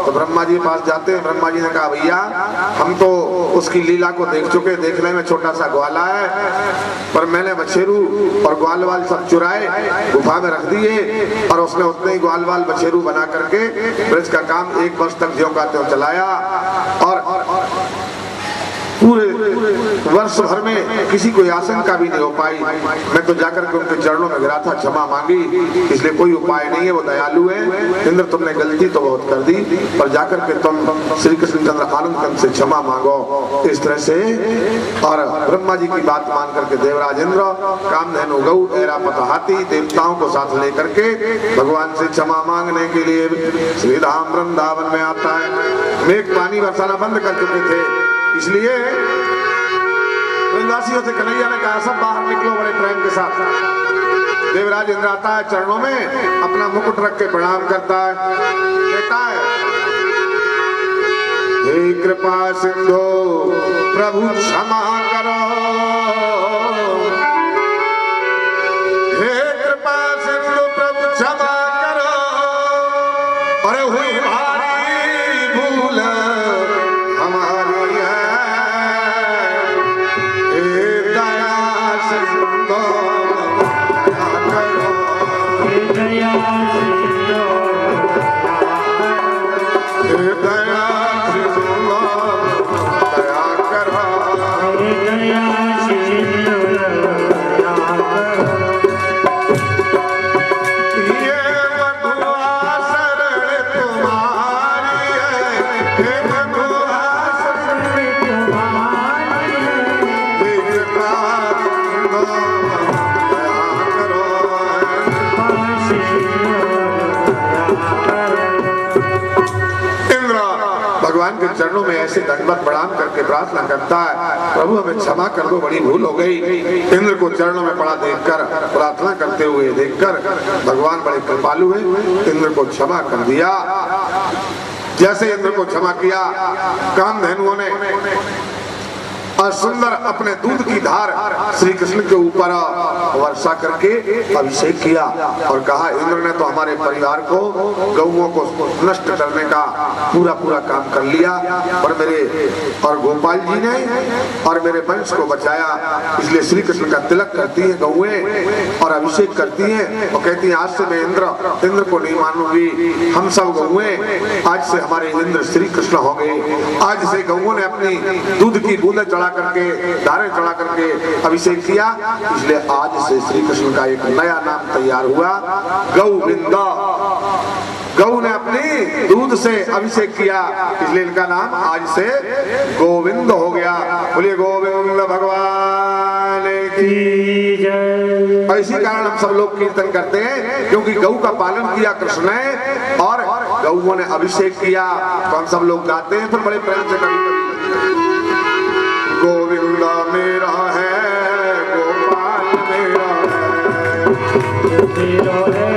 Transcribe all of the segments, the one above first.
तो ब्रह्मा जी के पास जाते हैं। ब्रह्मा जी ने कहा भैया हम तो उसकी लीला को देख चुके, देखने में छोटा सा ग्वाला है, पर मैंने बछेरू और ग्वाल वाल सब चुराए गुफा में रख दिए और उसने उतने ही ग्वाल वाल बछेरू बना करके ब्रज का काम 1 वर्ष तक ज्यों का त्यों चलाया और पूरे वर्ष भर में किसी को आशंका भी नहीं हो पाई। मैं तो जाकर के उनके चरणों में गिरा था, क्षमा मांगी, इसलिए कोई उपाय नहीं है, वो दयालु है। इंद्र तुमने गलती तो बहुत कर दी, पर जाकर के तुम श्री कृष्णचंद्र आनंद कंद से क्षमा मांगो इस तरह से। और ब्रह्मा जी की बात मान करके देवराज इंद्र कामधेनु गौ ऐरावत हाथी देवताओं को साथ लेकर के भगवान से क्षमा मांगने के लिए श्री धाम वृंदावन में आता है। मेघ पानी बरसाना बंद कर चुके थे, इसलिए वृंदासियों से कन्हैया ने कहा सब बाहर निकलो बड़े प्रेम के साथ। देवराज इंद्र आता है, चरणों में अपना मुकुट रख के प्रणाम करता है, कहता है हे कृपा सिंधु प्रभु क्षमा करो, हे कृपा सिंधु प्रभु क्षमा करो, अरे हुई भारी भूल हमारी भगवान के चरणों में ऐसे दंडवत प्रणाम करके प्रार्थना करता है, प्रभु हमें क्षमा कर दो, बड़ी भूल हो गई। इंद्र को चरणों में पड़ा देखकर, प्रार्थना करते हुए देखकर भगवान बड़े कृपालु हैं, इंद्र को क्षमा कर दिया। जैसे इंद्र को क्षमा किया, कामधेनुओं ने और सुंदर अपने दूध की धार श्री कृष्ण के ऊपर वर्षा करके अभिषेक किया और कहा इंद्र ने तो हमारे परिवार को गौओं को नष्ट करने का पूरा काम कर लिया, पर मेरे और गोपाल जी ने और मेरे वंश को बचाया, इसलिए श्री कृष्ण का तिलक करती है गौएं और अभिषेक करती हैं और कहती हैं आज से मैं इंद्र को नहीं मानूंगी, हम सब गौएं आज से हमारे इंद्र श्री कृष्ण हो गए। आज से गौओं ने अपनी दूध की बूंदें चढ़ा करके, धारें चढ़ा करके अभिषेक किया, इसलिए आज से श्री कृष्ण का एक नया नाम तैयार हुआ, गोविंद। गौ ने अपनी दूध से अभिषेक किया, इसलिए इनका नाम आज से गोविंद हो गया। बोलिए गोविंद भगवान की जय। इसी कारण हम सब लोग कीर्तन करते हैं, क्योंकि गौ का पालन किया कृष्ण ने और गौओं ने अभिषेक किया, तो हम सब लोग गाते हैं फिर बड़े प्रेम से कभी गोविंद मेरा है, गोपाल मेरा है, तेरा है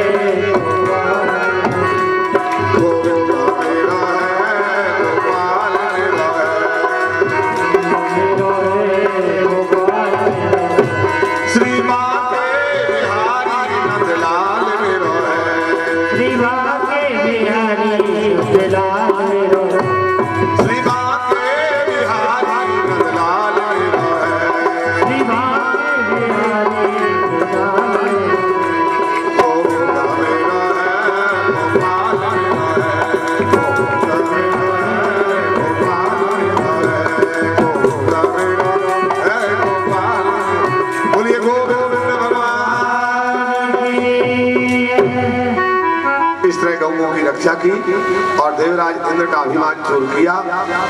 गोविंद मेरा है, गोपाल मेरा है, गोपाल श्री माते बिहारी नंदलाल मेरा है, श्री माते बिहारी नंदलाल मेरा है, श्री रक्षा की और देवराज इंद्र का अभिमान चूर किया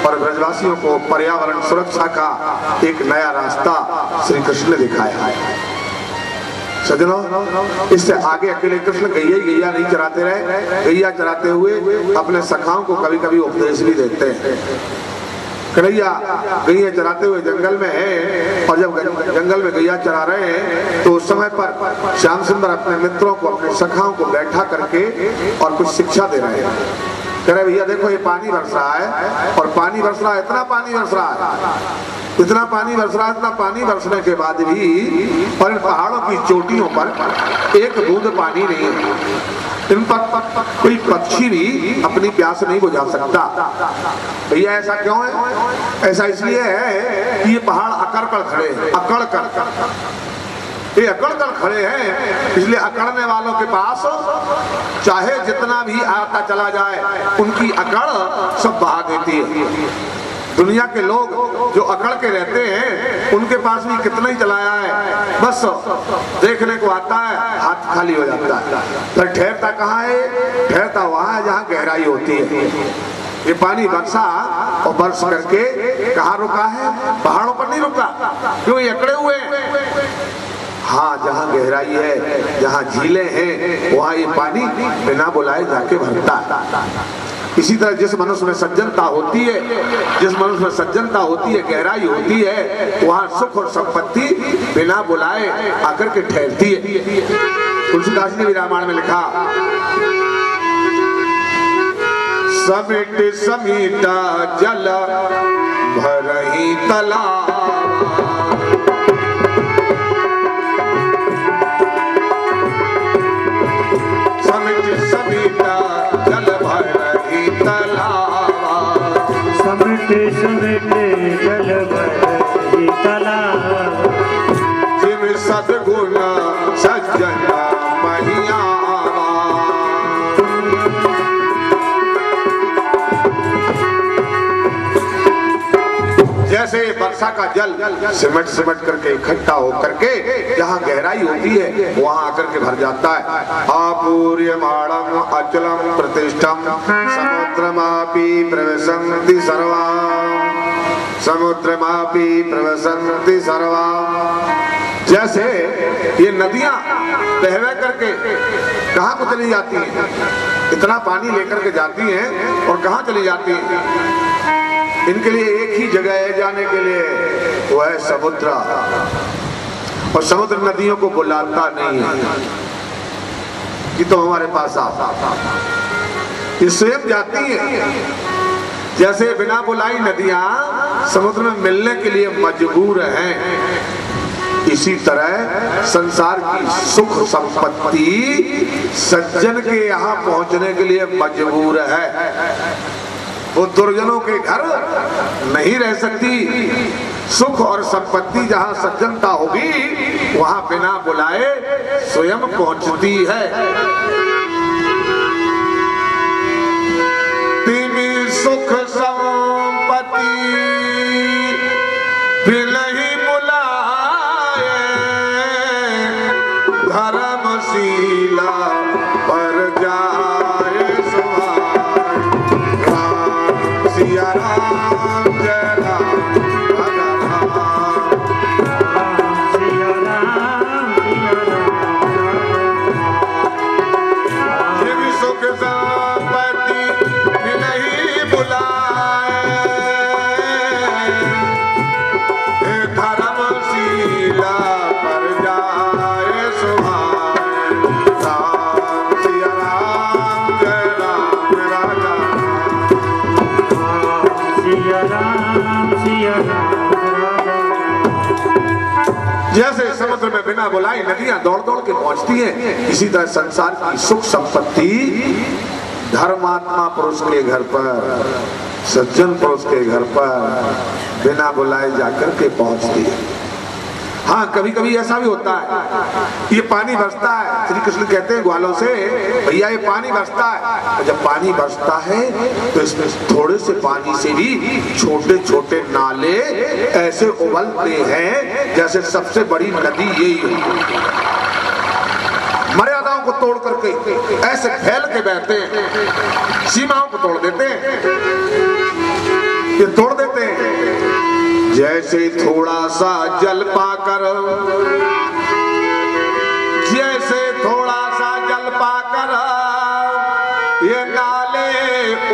और ब्रजवासियों को पर्यावरण सुरक्षा का एक नया रास्ता श्री कृष्ण ने दिखाया है। सज्जनों, इससे आगे अकेले कृष्ण गैया नहीं चराते रहे, गैया चराते हुए अपने सखाओं को कभी कभी उपदेश भी देते हैं। कन्हैया गैया चराते हुए जंगल में है और जब जंगल में गैया चरा रहे हैं तो उस समय पर श्याम सुंदर अपने मित्रों को, अपने सखाओं को बैठा करके और कुछ शिक्षा दे रहे हैं। कह रहे भैया देखो ये पानी बरस रहा है और पानी बरस रहा है, इतना पानी बरस रहा है, इतना पानी बरस रहा है, इतना पानी बरसने के बाद भी और इन पहाड़ों की चोटियों पर एक बूंद पानी नहीं है। इन पर कोई पक्षी भी अपनी प्यास नहीं बुझा सकता। भैया ऐसा क्यों है? ऐसा इसलिए है कि ये पहाड़ अकड़ कर खड़े हैं, अकड़ कर ये अकड़ कर खड़े हैं, इसलिए अकड़ने वालों के पास चाहे जितना भी आता चला जाए उनकी अकड़ सब बहा देती है। दुनिया के लोग जो अकड़ के रहते हैं उनके पास भी कितना ही चलाया है, बस देखने को आता है, हाथ खाली हो जाता है। पर ठहरता कहाँ है? ठहरता वहां है जहाँ गहराई होती है। ये पानी बरसा और बरस करके कहाँ रुका है? पहाड़ों पर नहीं रुका, क्यों? ये अकड़े हुए हैं। हाँ, जहाँ गहराई है, जहाँ झीलें हैं, वहाँ ये पानी बिना बुलाए जाके भरता है। इसी तरह जिस मनुष्य में सज्जनता होती है, जिस मनुष्य में सज्जनता होती है, गहराई होती है, वहाँ सुख और संपत्ति बिना बुलाए आकर के ठहरती है। तुलसीदास ने भी रामायण में लिखा, समिट समीटा जल भरही तालाब, समिट समीटा जल भरही तालाब, समिट समिट जल भरही तालाब, जिम सद्गुण सज्जन महिया। जैसे वर्षा का जल सिमट सिमट करके इकट्ठा हो करके जहाँ गहराई होती है वहाँ आकर के भर जाता है। आपूर्यमाणम अचलम प्रतिष्ठम समुद्रमापि प्रवसन्ति सर्वा, समुद्रमापि प्रवसन्ति सर्वा। जैसे ये नदियाँ बह बह करके कहाँ को चली जाती हैं? इतना पानी लेकर के जाती हैं और कहाँ चली जाती हैं? इनके लिए एक ही जगह है जाने के लिए, वो है समुद्र। और समुद्र नदियों को बुलाता नहीं है कि तो हमारे पास आ, ये स्वयं जाती है। जैसे बिना बुलाई नदियां समुद्र में मिलने के लिए मजबूर हैं, इसी तरह संसार की सुख संपत्ति सज्जन के यहाँ पहुंचने के लिए मजबूर है। वो दुर्जनों के घर नहीं रह सकती। सुख और संपत्ति जहाँ सज्जनता होगी वहाँ बिना बुलाए स्वयं पहुंचती है। तिमी सुख संपत्ति बिना ही बुलाए, धर्मशीला पर जाए सिया राम जय राम सिया राम ये भी सुख संपत्ति नहीं बुलाए, धर्मशीला पर जाए सुभाए। राम सिया राम जय राम राजा, सिया राम सिया राम। जैसे समुद्र में बिना बुलाई नदियां दौड़ दौड़ के पहुंचती हैं, इसी तरह संसार की सुख संपत्ति धर्मात्मा पुरुष के घर पर, सज्जन पुरुष के घर पर बिना बुलाए जाकर के पहुंचती है। हाँ, कभी कभी ऐसा भी होता है, ये पानी बरसता है, श्री कृष्ण कहते हैं ग्वालों से, भैया ये पानी बरसता है। और जब पानी बरसता है तो इसमें थोड़े से पानी से भी छोटे छोटे नाले ऐसे उबलते हैं जैसे सबसे बड़ी नदी यही है। मर्यादाओं को तोड़ करके ऐसे फैल के बहते हैं, सीमाओं को तोड़ देते हैं, ये तोड़ देते हैं। जैसे थोड़ा सा जल पाकर, जैसे थोड़ा सा जल पाकर ये नाले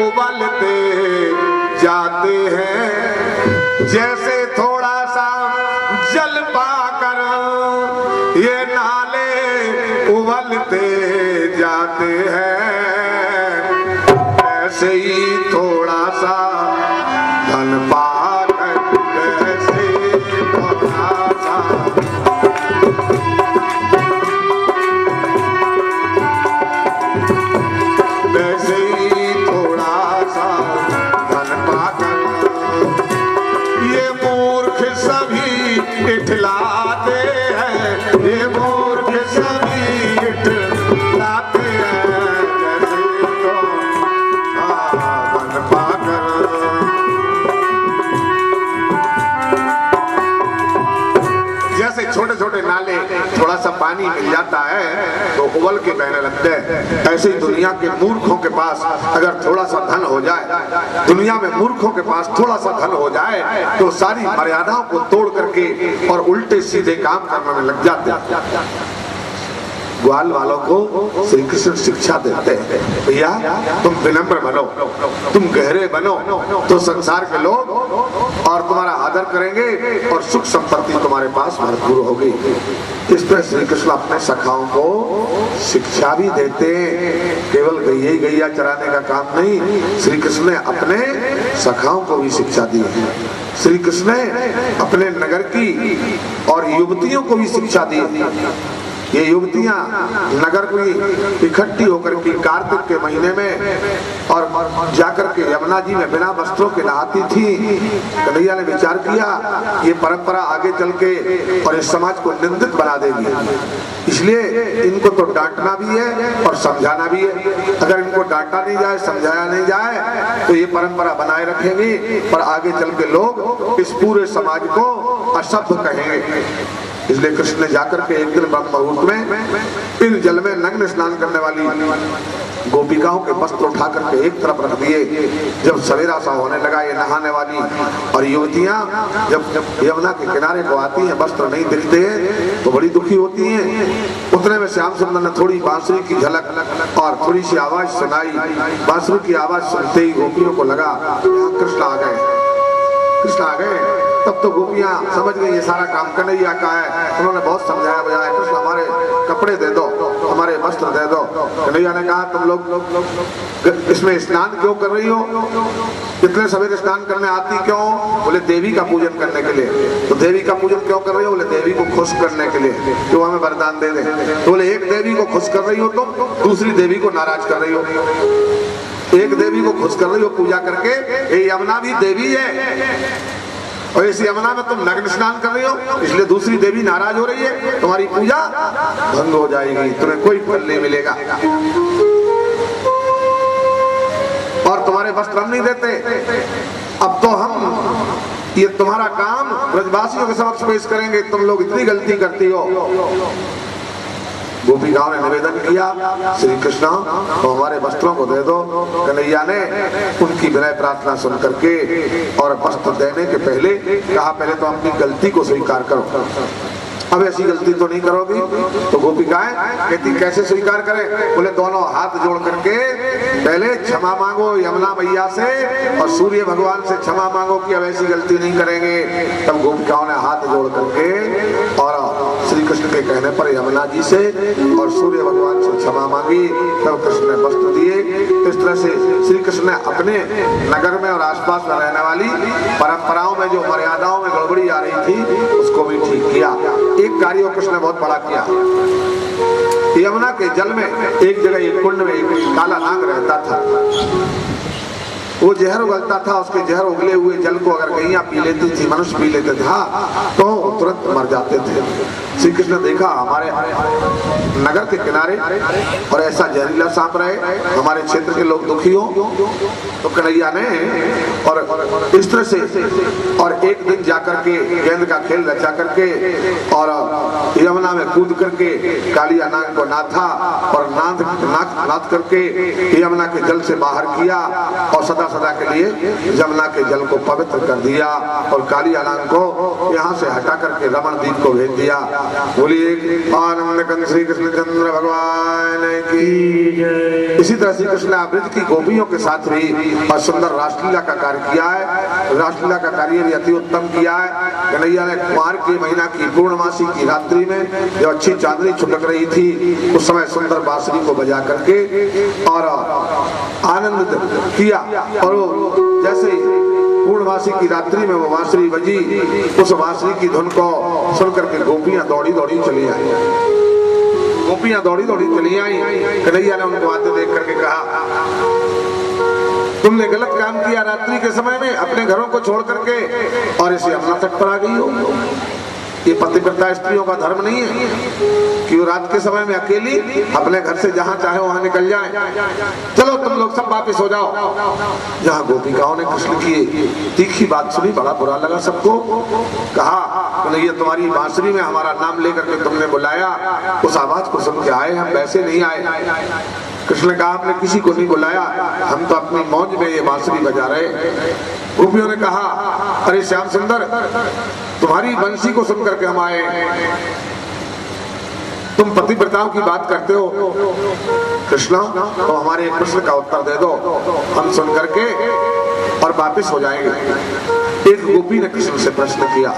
उबलते जाते हैं। जैसे थोड़ा सा जल पाकर ये नाले उबलते जाते हैं, ऐसे ही थोड़ा सा धन पाकर ऐसे थोड़ा सा पानी मिल जाता है तो उबल के बहने लगते हैं। ऐसे ही दुनिया के मूर्खों के पास अगर थोड़ा सा धन हो जाए, दुनिया में मूर्खों के पास थोड़ा सा धन हो जाए तो सारी मर्यादाओं को तोड़ करके और उल्टे सीधे काम करने में लग जाते हैं। ग्वाल वालों को श्री कृष्ण शिक्षा देते हैं, भैया तुम विनम्र बनो, तुम गहरे बनो तो संसार के लोग और तुम्हारा आदर करेंगे और सुख संपत्ति तुम्हारे पास भरपूर होगी। इस पर श्री कृष्ण अपने सखाओं को शिक्षा भी देते हैं। केवल गैया ही गैया चराने का काम नहीं, श्री कृष्ण ने अपने सखाओं को भी शिक्षा दी है। श्री कृष्ण ने अपने नगर की और युवतियों को भी शिक्षा दी है। ये युवतियां नगर की इकट्ठी होकर के कार्तिक के महीने में और जाकर के यमुना जी में बिना वस्त्रों के नहाती थी। कन्हैया ने विचार किया ये परंपरा आगे चल के और इस समाज को निंदित बना देगी, इसलिए इनको तो डांटना भी है और समझाना भी है। अगर इनको डांटा नहीं जाए, समझाया नहीं जाए तो ये परंपरा बनाए रखेंगी पर आगे चल के लोग इस पूरे समाज को असभ्य कहेंगे। इसलिए कृष्ण ने जाकर के एक दिन ब्रह्म मुहूर्त में इन जल में नग्न स्नान करने वाली गोपिकाओं के वस्त्र उठा करके एक तरफ रख दिए। जब सवेरा सा होने लगा ये नहाने वाली और युवतियां जब यमुना के किनारे को आती हैं, वस्त्र नहीं दिखते हैं तो बड़ी दुखी होती हैं। उतने में श्याम सुंदर ने थोड़ी बांसुरी की झलक और थोड़ी सी आवाज सुनाई। बांसुरी की आवाज सुनते ही गोपियों को लगा यहाँ कृष्ण आ गए, कृष्ण आ गए। तब तो गोपियां समझ गई ये सारा काम कन्हैया का है। उन्होंने बहुत समझाया बुझाया, कृष्ण हमारे कपड़े दे दो, हमारे वस्त्र दे दो। कन्हैया ने कहा तुम लोग इसमें स्नान क्यों कर रही हो, इतने सवेरे स्नान करने आती क्यों? बोले देवी का पूजन करने के लिए। तो देवी का पूजन क्यों कर रही हो? बोले देवी को खुश करने के लिए, जो हमें वरदान दे दे। तो बोले एक देवी को खुश कर रही हो तुम, दूसरी देवी को नाराज कर रही हो। एक देवी को खुश कर रही हो पूजा करके, ये यमुना भी देवी है और इस यमुना में तुम नग्न स्नान कर रही हो, इसलिए दूसरी देवी नाराज हो रही है, तुम्हारी पूजा भंग हो जाएगी, तुम्हें कोई फल नहीं मिलेगा और तुम्हारे वस्त्र हम नहीं देते। अब तो हम ये तुम्हारा काम ब्रजवासियों के समक्ष पेश करेंगे, तुम लोग इतनी गलती करती हो। गोपिकाओं ने निवेदन किया श्री कृष्ण तो हमारे वस्त्रों को दे दो। कन्हैया ने उनकी विनय प्रार्थना सुन करके और वस्त्र देने के पहले कहा पहले तो अपनी गलती को स्वीकार करो, अब ऐसी गलती तो नहीं करोगी। तो गोपिकाएं कहती कैसे स्वीकार करें? बोले दोनों हाथ जोड़ करके पहले क्षमा मांगो यमुना मैया से और सूर्य भगवान से क्षमा मांगो कि अब ऐसी गलती नहीं करेंगे। तब गोपिकाओं ने हाथ जोड़ करके और श्री कृष्ण के कहने पर यमुना जी से और सूर्य भगवान से क्षमा मांगी। तब कृष्ण ने वस्त्र दिए। इस तरह से श्री कृष्ण ने अपने नगर में और आसपास में रहने वाली परंपराओं में जो मर्यादाओं में गड़बड़ी आ रही थी उसको भी ठीक किया। एक कार्य कृष्ण ने बहुत बड़ा किया। यमुना के जल में एक जगह एक कुंड में एक काला नाग रहता था, वो जहर उगलता था, उसके जहर उगले हुए जल को अगर गैया पी लेती थी, मनुष्य पी लेते था तो तुरंत मर जाते थे। श्री कृष्ण ने देखा हमारे नगर के किनारे और ऐसा जहरीला सांप रहे, हमारे क्षेत्र के लोग दुखी हो, तो कन्हैया ने और इस तरह से और एक दिन जाकर के गेंद का खेल रचा करके और यमुना में कूद करके कालिया नाग को नाथा और नाथ करके यमुना के जल से बाहर किया और सदा सदा के लिए यमुना के जल को पवित्र कर दिया और कालिया नाग को यहाँ से हटा करके रमण द्वीप को भेज दिया। बोलिए आनंद कंद श्री कृष्ण चंद्र भगवान की। इसी तरह श्री कृष्ण ने ब्रज की गोपियों के साथ भी और सुंदर रासलीला का कार्य किया है। रासलीला का कार्य भी अति उत्तम किया है। कन्हैया ने कुमार के महीना की पूर्णमासी की रात्रि में जब अच्छी चांदनी छुटक रही थी उस समय सुंदर बांसुरी को बजा करके और आनंद किया और वो जैसे पूर्णमासी की रात्रि में वो बांसुरी बजी, उस बांसुरी की धुन को सुनकर के गोपियां दौड़ी दौड़ी चली आई। गोपियां दौड़ी दौड़ी चली आई। कन्हैया ने उनको आते देख करके कहा तुमने गलत काम किया, रात्रि के समय में अपने घरों को छोड़ करके और इस यमुना तट पर आ गई हो। ये पतिव्रता स्त्रियों का धर्म नहीं है कि वो रात के समय में अकेली अपने घर से जहां चाहे वहां निकल जाए। चलो तुम लोग सब वापस हो जाओ। जहां गोपिकाओं ने कृष्ण की तीखी बात सुनी बड़ा बुरा लगा सबको। कहा कन्हैया तुम्हारी बांसुरी में हमारा नाम लेकर के तुमने बुलाया, उस आवाज को सुन के आए, हम वैसे नहीं आए। कृष्ण ने कहा आपने किसी को नहीं बुलाया, हम तो अपनी मौज में ये बांसुरी बजा रहे। गोपियों ने कहा अरे श्याम सुंदर, तुम्हारी बंसी को सुन करके हम आए, तुम पतिव्रताओं की बात करते हो। कृष्ण तो हमारे एक प्रश्न का उत्तर दे दो, हम सुन करके और वापिस हो जाएंगे। एक गोपी ने कृष्ण से प्रश्न किया,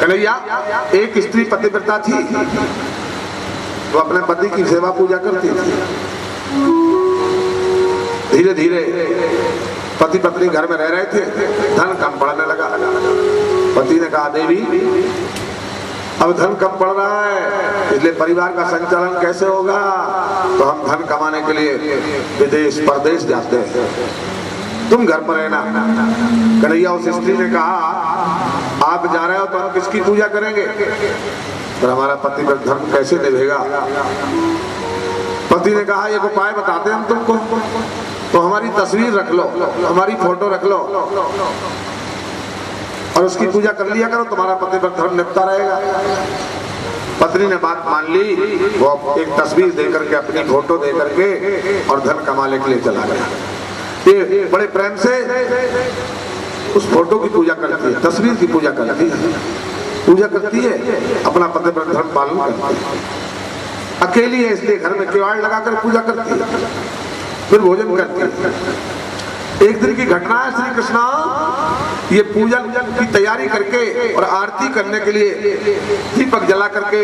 कन्हैया एक स्त्री पतिव्रता थी, वो अपने पति की सेवा पूजा करती थी। धीरे धीरे पति पत्नी घर में रह रहे थे, धन कम पड़ने लगा। पति ने कहा देवी अब धन कम पड़ रहा है, इसलिए परिवार का संचालन कैसे होगा, तो हम धन कमाने के लिए विदेश परदेश जाते हैं, तुम घर पर रहना। कन्हैया उस स्त्री ने कहा आप जा रहे हो तो हम किसकी पूजा करेंगे, पर हमारा पति पर धर्म कैसे निभेगा। पति ने कहा एक उपाय बताते हैं हम तुमको, तो हमारी तस्वीर रख लो, हमारी फोटो रख लो और उसकी पूजा कर लिया करो, तुम्हारा पति पर धर्म निपटा रहेगा। पत्नी ने बात मान ली, वो एक तस्वीर दे करके अपनी फोटो दे करके और धन कमाने के लिए चला गया। ये बड़े प्रेम से उस फोटो की पूजा करती है, तस्वीर की पूजा करती है, अपना पति पर धर्म पालन करती है। अकेली है इसलिए घर में किवाड़ लगाकर पूजा करती है, फिर भोजन करती है। एक दिन की घटना है, श्री कृष्ण ये पूजन की तैयारी करके और आरती करने के लिए दीपक जला करके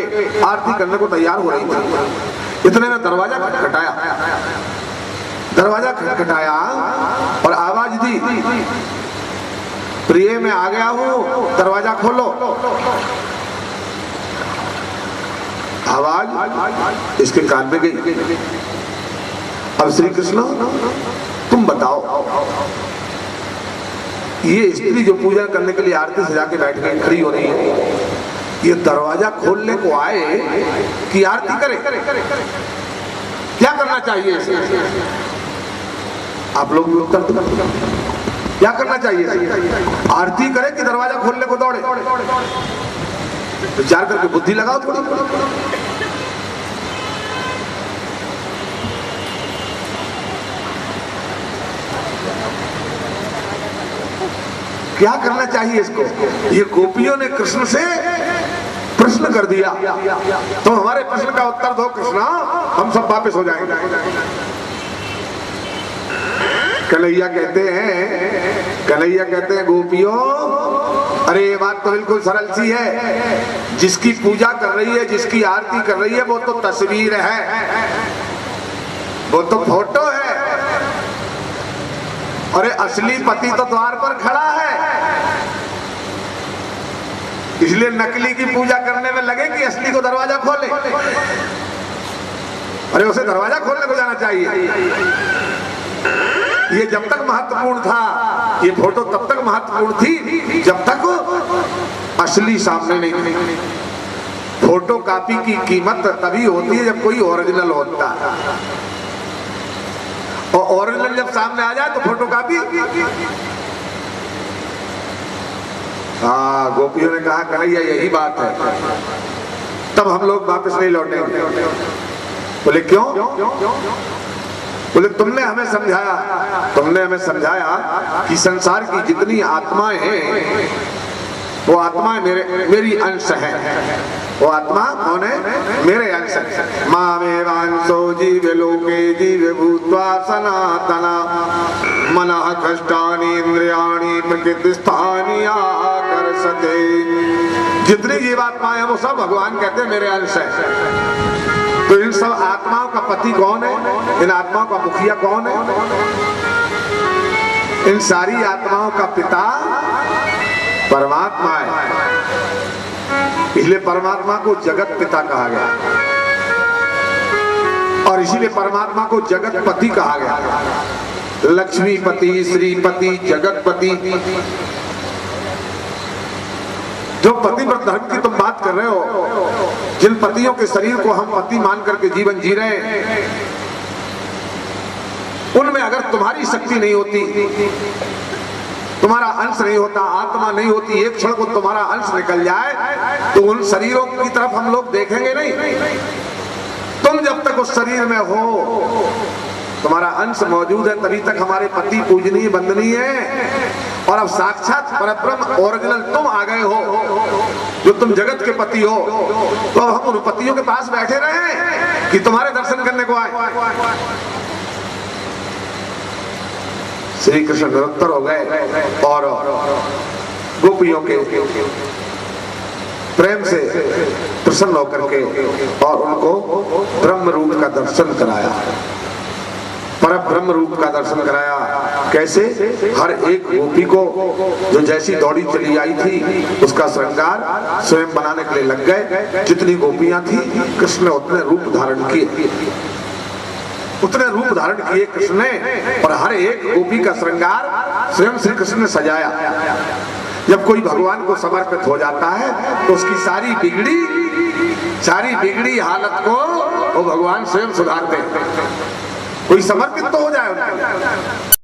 आरती करने को तैयार हो रही थी। इतने में दरवाजा खटखटाया और आवाज दी, प्रिय मैं आ गया हूँ, दरवाजा खोलो। आवाज इसके कान में गई। अब श्री कृष्ण तुम बताओ, ये स्त्री जो पूजा करने के लिए आरती सजा के बैठ गई, खड़ी हो रही है, ये दरवाजा खोलने को आए कि आरती करे, क्या करना चाहिए इसे? आप लोग भी उत्तर दो, क्या करना चाहिए? आरती करे कि दरवाजा खोलने को दौड़े? विचार करके बुद्धि लगाओ थोड़ी। क्या करना चाहिए इसको? ये गोपियों ने कृष्ण से प्रश्न कर दिया, तो हमारे प्रश्न का उत्तर दो कृष्णा, हम सब वापस हो जाएंगे। कन्हैया कहते हैं गोपियों, अरे ये बात तो बिल्कुल सरल सी है, जिसकी पूजा कर रही है, जिसकी आरती कर रही है, वो तो तस्वीर है, वो तो फोटो है, अरे असली पति तो द्वार पर खड़ा है, इसलिए नकली की पूजा करने में लगे कि असली को दरवाजा खोले। अरे उसे दरवाजा खोलने को जाना चाहिए। ये जब तक महत्वपूर्ण था, ये फोटो तब तक महत्वपूर्ण थी जब तक असली सामने नहीं। फोटो कॉपी की कीमत तभी होती है जब कोई ओरिजिनल होता है, और ओरिजिनल जब सामने आ जाए तो फोटो कॉपी। हाँ, गोपियों ने कहा कन्हैया यही बात है, तब हम लोग वापस नहीं लौटेंगे। बोले क्यों? बोले तुमने हमें समझाया कि संसार की जितनी आत्माएं हैं वो आत्माएं मेरी अंश है, वो आत्मा कौन है? मेरे अंश है। मामेवांसो जीव लोके जीव भूत्वा सनातना मनः कष्टानि इंद्रियाणि प्रकृतिस्थानि आकर्षते। जितनी जीवात्माएं वो सब भगवान कहते हैं मेरे अंश है। तो इन सब आत्माओं का पति कौन है? इन आत्माओं का मुखिया कौन है? इन सारी आत्माओं का पिता परमात्मा है, इसलिए परमात्मा को जगत पिता कहा गया, और इसीलिए परमात्मा को जगत पति कहा गया। लक्ष्मीपति, श्रीपति, जगतपति। जो पतिव्रत धर्म की तुम बात कर रहे हो, जिन पतियों के शरीर को हम पति मान करके जीवन जी रहे हैं, उनमें अगर तुम्हारी शक्ति नहीं होती तुम्हारा अंश नहीं होता, आत्मा नहीं होती, एक क्षण को तुम्हारा अंश निकल जाए तो उन शरीरों की तरफ हम लोग देखेंगे नहीं। तुम जब तक उस शरीर में हो, तुम्हारा अंश मौजूद है, तभी तक हमारे पति पूजनीय वंदनीय है। और अब साक्षात परब्रह्म ओरिजिनल तुम आ गए हो, जो तुम जगत के पति हो, तो अब हम उन पतियों के पास बैठे रहे कि तुम्हारे दर्शन करने को आए। श्री कृष्ण निरुत्तर हो गए और गोपियों के प्रेम से प्रसन्न होकर के और उनको ब्रह्म रूप का दर्शन कराया, पर ब्रह्म रूप का दर्शन कराया। कैसे? हर एक गोपी को जो जैसी दौड़ी चली आई थी उसका श्रृंगार स्वयं बनाने के लिए लग गए। जितनी गोपियां थी कृष्ण ने उतने रूप धारण किए, उतने रूप धारण किए कृष्ण ने, और हर एक गोपी का श्रृंगार स्वयं श्री कृष्ण ने सजाया। जब कोई भगवान को समर्पित हो जाता है तो उसकी सारी बिगड़ी हालत को वो भगवान स्वयं सुधारते हैं। कोई समर्पित तो हो जाए उनको।